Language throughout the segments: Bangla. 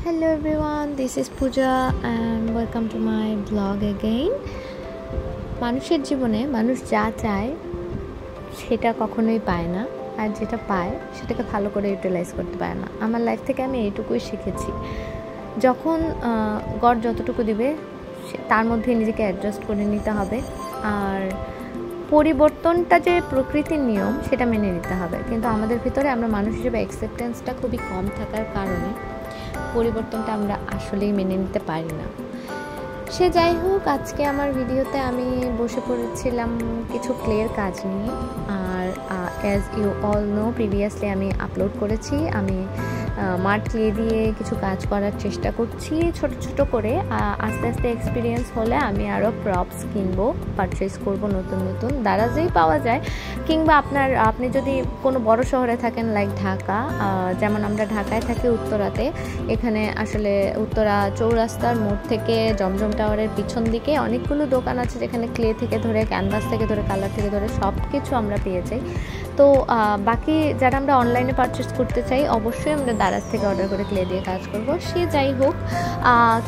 Hello everyone, this is Pooja and welcome to my vlog again. মানুষের জীবনে মানুষ যা চায় সেটা কখনোই পায় না, আর যেটা পায় সেটাকে ভালো করে ইউটিলাইজ করতে পারে না। আমার লাইফ থেকে আমি এইটুকুই শিখেছি, যখন গড যতটুকু দিবে তার মধ্যে নিজেকে অ্যাডজাস্ট করে নিতে হবে, আর পরিবর্তনটা যে প্রকৃতির নিয়ম সেটা মেনে নিতে হবে। কিন্তু আমাদের ভিতরে আমরা মানুষ হিসেবে অ্যাকসেপ্টেন্সটা খুবই কম থাকার কারণে পরিবর্তনটা আমরা আসলেই মেনে নিতে পারি না। সে যাই হোক, আজকে আমার ভিডিওতে আমি বসে পড়েছিলাম কিছু ক্লের কাজ নিয়ে। আর as you all know, previously আমি আপলোড করেছি আমি মাড ক্লে দিয়ে কিছু কাজ করার চেষ্টা করছি ছোট ছোট করে। আস্তে আস্তে এক্সপিরিয়েন্স হলে আমি আরও প্রপস কিনবো, পারচেস করব নতুন নতুন দারাজেই পাওয়া যায়। কিংবা আপনি যদি কোনো বড় শহরে থাকেন লাইক ঢাকা, যেমন আমরা ঢাকায় থাকি উত্তরাতে, এখানে আসলে উত্তরা চৌরাস্তার মোড় থেকে জমজম টাওয়ারের পিছন দিকে অনেকগুলো দোকান আছে যেখানে ক্লে থেকে ধরে ক্যানভাস থেকে ধরে কালার থেকে ধরে সব কিছু আমরা পেয়ে যাই। তো বাকি যারা আমরা অনলাইনে পারচেস করতে চাই অবশ্যই আমরা দারাজ থেকে অর্ডার করে ক্লে দিয়ে কাজ করব। সে যাই হোক,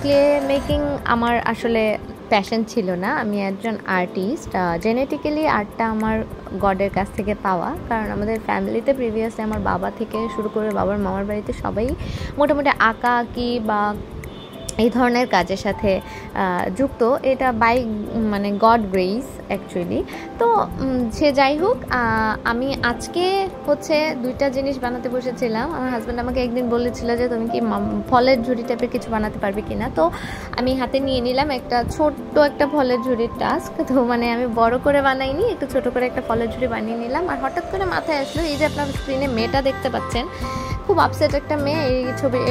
ক্লে মেকিং আমার আসলে প্যাশন ছিল না, আমি একজন আর্টিস্ট। জেনেটিক্যালি আর্টটা আমার গডের কাছ থেকে পাওয়া, কারণ আমাদের ফ্যামিলিতে প্রিভিয়াসলি আমার বাবা থেকে শুরু করে বাবার মামার বাড়িতে সবাই মোটামুটি আঁকা আঁকি বা এই ধরনের কাজের সাথে যুক্ত। এটা বাই গড গ্রেস অ্যাকচুয়ালি। তো সে যাই হোক, আমি আজকে দুইটা জিনিস বানাতে বসেছিলাম। আমার হাজব্যান্ড আমাকে একদিন বলেছিল যে তুমি কি ফলের ঝুড়ি টাইপের কিছু বানাতে পারবে কিনা। তো আমি হাতে নিয়ে নিলাম একটা ছোট্ট একটা ফলের ঝুড়ির টাস্ক। তো আমি বড় করে বানাইনি, একটু ছোট করে একটা ফলের ঝুড়ি বানিয়ে নিলাম। আর হঠাৎ করে মাথায় আসলো, এই যে আপনার স্ক্রিনে মেয়েটা দেখতে পাচ্ছেন, খুব আপসেট একটা মেয়ে।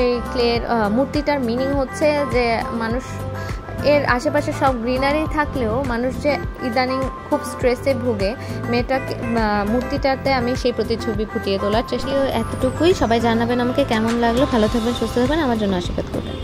এই ক্লের মূর্তিটার মিনিং হচ্ছে যে মানুষ এর আশেপাশে সব গ্রিনারি থাকলেও মানুষ যে ইদানিং খুব স্ট্রেসে ভুগে, মূর্তিটাতে আমি সেই প্রতিচ্ছবি ফুটিয়ে তোলার চেষ্টা। এতটুকুই। সবাই জানাবেন আমাকে কেমন লাগলো। ভালো থাকবেন, সুস্থ থাকবেন, আমার জন্য আশীর্বাদ করবেন।